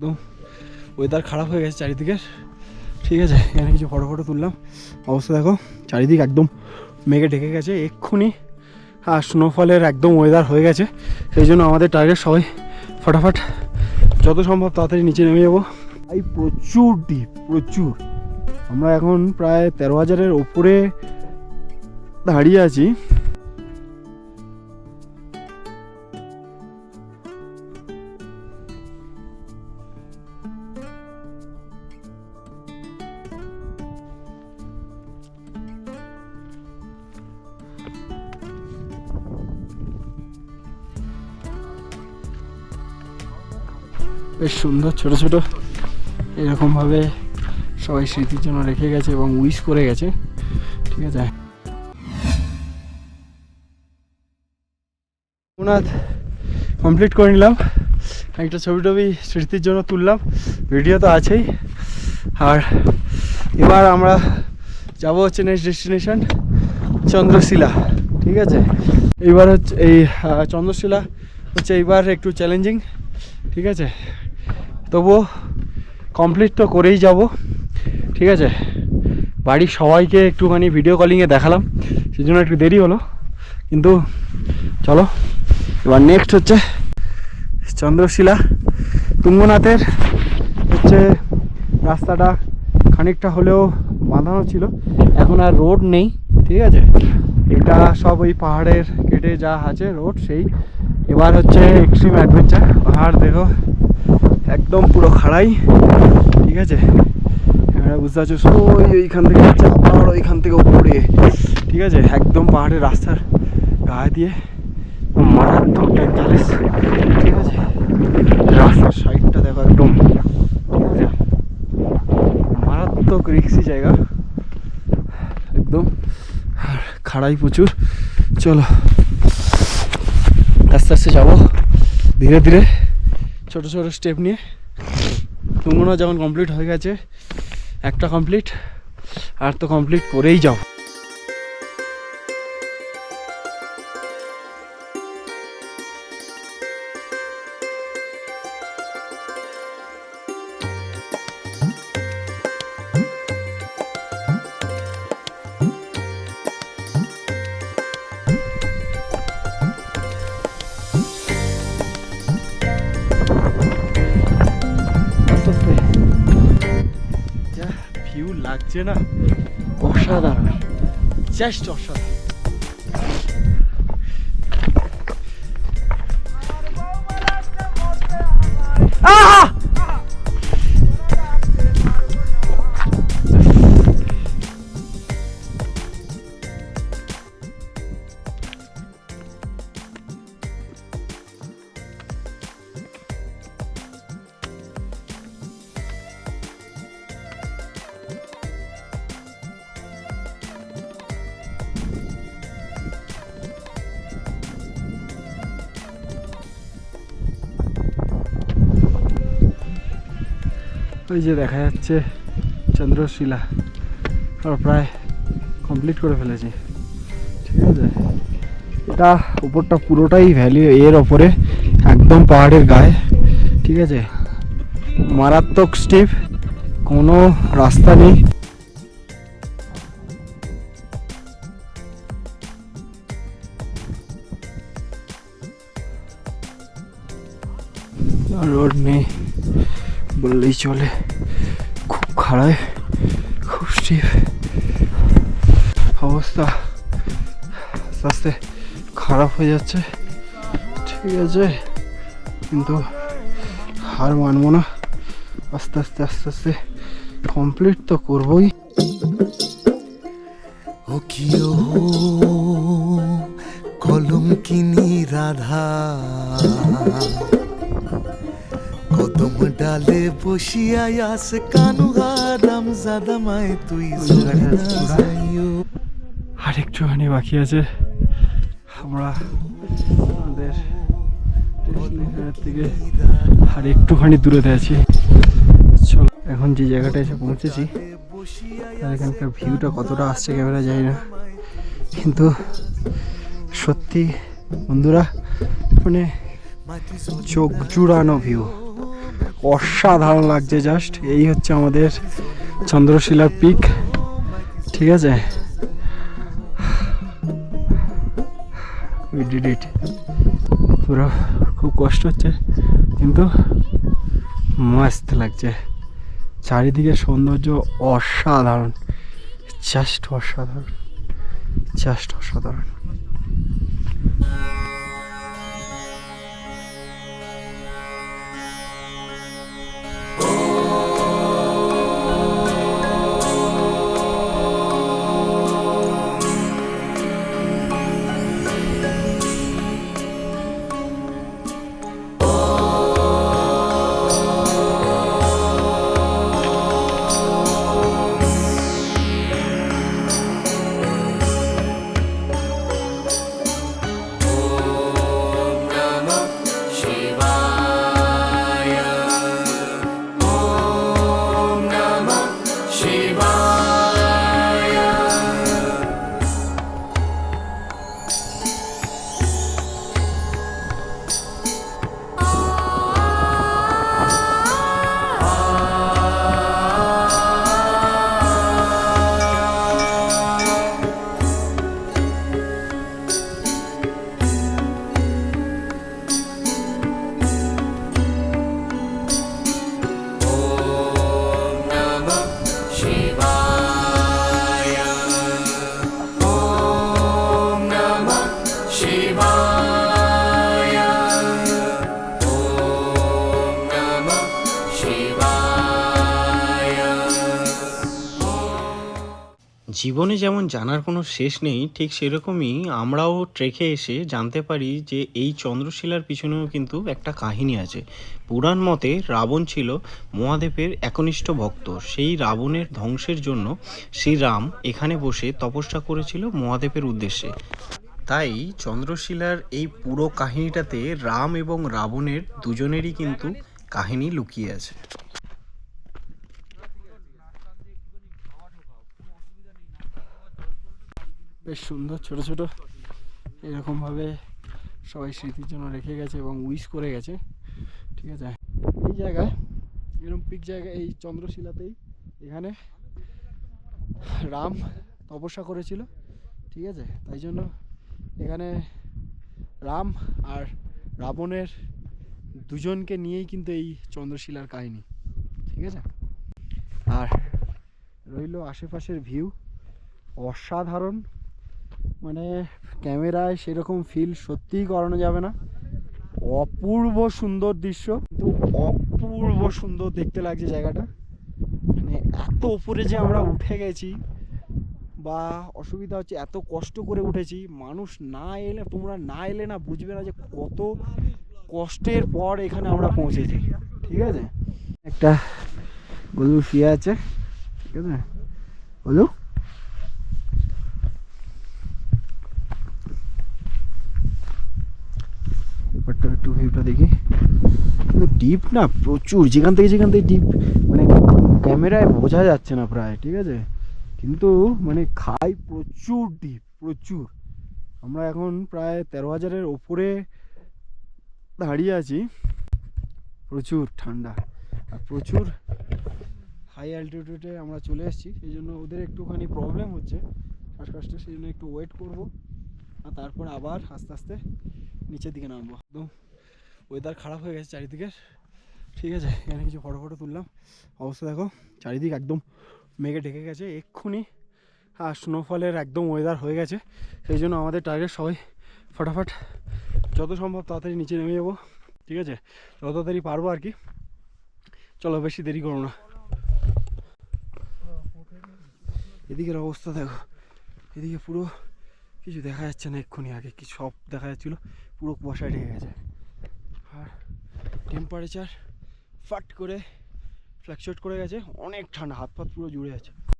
একদম ওয়েদার খারাপ হয়ে গেছে চারিদিকের। ঠিক আছে, এখানে কিছু ফটো তুললাম। অবস্থা দেখো, চারিদিক একদম মেঘে ঢেকে গেছে। এক্ষুনি স্নোফলের একদম ওয়েদার হয়ে গেছে। সেই জন্য আমাদের টার্গেট সবাই ফটাফট যত সম্ভব তাড়াতাড়ি নিচে নেমে যাবো। এই প্রচুর ডিপ, প্রচুর। আমরা এখন প্রায় 13,000-এর ওপরে দাঁড়িয়ে আছি। বেশ সুন্দর ছোট ছোট এরকমভাবে সবাই স্মৃতির জন্য রেখে গেছে এবং উইশ করে গেছে। ঠিক আছে, অমরনাথ কমপ্লিট করে নিলাম। একটা ছবি টবি স্মৃতির জন্য তুললাম, ভিডিও তো আছেই। আর এবার আমরা যাব হচ্ছে নেক্সট ডেস্টিনেশন চন্দ্রশিলা। ঠিক আছে, এইবার হচ্ছে এই চন্দ্রশিলা হচ্ছে এইবার একটু চ্যালেঞ্জিং। ঠিক আছে, তবুও কমপ্লিট তো করেই যাব। ঠিক আছে, বাড়ির সবাইকে একটুখানি ভিডিও কলিংয়ে দেখালাম, সেই জন্য একটু দেরি হলো। কিন্তু চলো, এবার নেক্সট হচ্ছে চন্দ্রশিলা। তুঙ্গনাথের হচ্ছে রাস্তাটা খানিকটা হলেও বাঁধানো ছিল, এখন আর রোড নেই। ঠিক আছে, এটা সব ওই পাহাড়ের কেটে যা আছে রোড সেই। এবার হচ্ছে এক্সট্রিম অ্যাডভেঞ্চার। পাহাড় দেখো একদম পুরো খাড়াই। ঠিক আছে, বুঝতে পারছো, ওইখান থেকে যাচ্ছে আবার ওইখান থেকে উপরে। ঠিক আছে, একদম পাহাড়ের রাস্তার গায়ে দিয়ে মারাত্মক ডেঞ্জারাস। ঠিক আছে, রাস্তার সাইডটা দেখো একদম, ঠিক আছে, মারাত্মক রিক্সি জায়গা একদম, আর খাড়াই প্রচুর। চলো আস্তে আস্তে যাবো, ধীরে ধীরে ছোট ছোট স্টেপ নিয়ে। তুঙ্গনাথ যখন কমপ্লিট হয়ে গেছে, একটা কমপ্লিট, আর তো কমপ্লিট করেই যাও। ভিউ লাগছে না, অসাধারণ, জাস্ট অসাধারণ। ওই যে দেখা যাচ্ছে চন্দ্রশিলা, আর প্রায় কমপ্লিট করে ফেলেছি। ঠিক আছে, এটা উপরটা পুরোটাই ভ্যালি, এর ওপরে একদম পাহাড়ের গায়ে। ঠিক আছে, মারাত্মক স্টেপ, কোনো রাস্তা নেই। রোড নেই বললেই চলে, খুব খাড়ায়, খুব স্টিপ অবস্থা, আস্তে আস্তে খারাপ হয়ে যাচ্ছে। ঠিক আছে, কিন্তু হার মানবো না, আস্তে আস্তে আস্তে আস্তে কমপ্লিট তো করবোই। ও কিও কলঙ্কিনী রাধা, কদম ডালে বসিয়া আস কানুহা রামজাদা মায় তুই আর একটুখানি বাকি আছে, আমরা আমাদের থেকে আর একটুখানি দূরেতে আছি। চলো, এখন যে জায়গাটা এসে পৌঁছেছি, এখানকার ভিউটা কতটা আসছে ক্যামেরা যায় না, কিন্তু সত্যি বন্ধুরা মানে চোখ জুড়ানো ভিউ, অসাধারণ লাগছে। জাস্ট এই হচ্ছে আমাদের চন্দ্রশিলা পিক, ঠিক আছে। We did it. পুরো খুব কষ্ট হচ্ছে কিন্তু মস্ত লাগছে। চারিদিকে সৌন্দর্য অসাধারণ, জাস্ট অসাধারণ, জাস্ট অসাধারণ। জীবনে যেমন জানার কোনো শেষ নেই, ঠিক সেরকমই আমরাও ট্রেকে এসে জানতে পারি যে এই চন্দ্রশিলার পিছনেও কিন্তু একটা কাহিনী আছে। পুরাণ মতে রাবণ ছিল মহাদেবের একনিষ্ঠ ভক্ত। সেই রাবণের ধ্বংসের জন্য শ্রীরাম এখানে বসে তপস্যা করেছিল মহাদেবের উদ্দেশ্যে। তাই চন্দ্রশিলার এই পুরো কাহিনীটাতে রাম এবং রাবণের দুজনেরই কিন্তু কাহিনী লুকিয়ে আছে। বেশ সুন্দর ছোট ছোট এরকমভাবে সবাই স্মৃতির জন্য রেখে গেছে এবং উইশ করে গেছে, ঠিক আছে। এই জায়গায় এরকম পিক জায়গায় এই চন্দ্রশিলাতেই এখানে রাম তপস্যা করেছিল, ঠিক আছে। তাই জন্য এখানে রাম আর রাবণের দুজনকে নিয়েই কিন্তু এই চন্দ্রশিলার কাহিনী, ঠিক আছে। আর রইল আশেপাশের ভিউ অসাধারণ, মানে ক্যামেরায় সেরকম ফিল সত্যিই করানো যাবে না। অপূর্ব সুন্দর দৃশ্য, কিন্তু অপূর্ব সুন্দর দেখতে লাগছে জায়গাটা। মানে এত উপরে যে আমরা উঠে গেছি, বা অসুবিধা হচ্ছে এত কষ্ট করে উঠেছি, মানুষ না এলে, তোমরা না এলে না বুঝবে না যে কত কষ্টের পর এখানে আমরা পৌঁছেছি, ঠিক আছে। একটা গলু শুয়ে আছে, ঠিক আছে। গলু ব্যাপারটা একটু ভিউটা দেখি, কিন্তু ডিপ না প্রচুর, যেখান থেকে ডিপ মানে ক্যামেরায় বোঝা যাচ্ছে না প্রায়, ঠিক আছে। কিন্তু মানে খাই প্রচুর ডিপ, প্রচুর। আমরা এখন প্রায় 13,000-এর ওপরে দাঁড়িয়ে আছি। প্রচুর ঠান্ডা আর প্রচুর হাই অ্যালটিটিউডে আমরা চলে এসেছি, সেই জন্য ওদের একটুখানি প্রবলেম হচ্ছে শ্বাসকষ্টে, সেই জন্য একটু ওয়েট করব, আর তারপর আবার আস্তে আস্তে নিচের দিকে নামবো। একদম ওয়েদার খারাপ হয়ে গেছে চারিদিকের, ঠিক আছে। এখানে কিছু ফটো তুললাম, অবস্থা দেখো, চারিদিক একদম মেঘে ঢেকে গেছে। এক্ষুনি আর স্নোফলের একদম ওয়েদার হয়ে গেছে, সেই জন্য আমাদের টার্গেট সবাই ফটাফট যত সম্ভব তাড়াতাড়ি নিচে নেমে যাবো, ঠিক আছে। যত তাড়াতাড়ি পারবো আর কি। চলো বেশি দেরি করো না। এদিকের অবস্থা দেখো, এদিকে পুরো কিছু দেখা যাচ্ছে না। এক্ষুনি আগে কি সব দেখা যাচ্ছিলো, পুরো কুয়াশায় ঢেকে গেছে। আর টেম্পারেচার ফাট করে ফ্ল্যাকচুয়েট করে গেছে, অনেক ঠান্ডা, হাত ফাত পুরো জুড়ে আছে।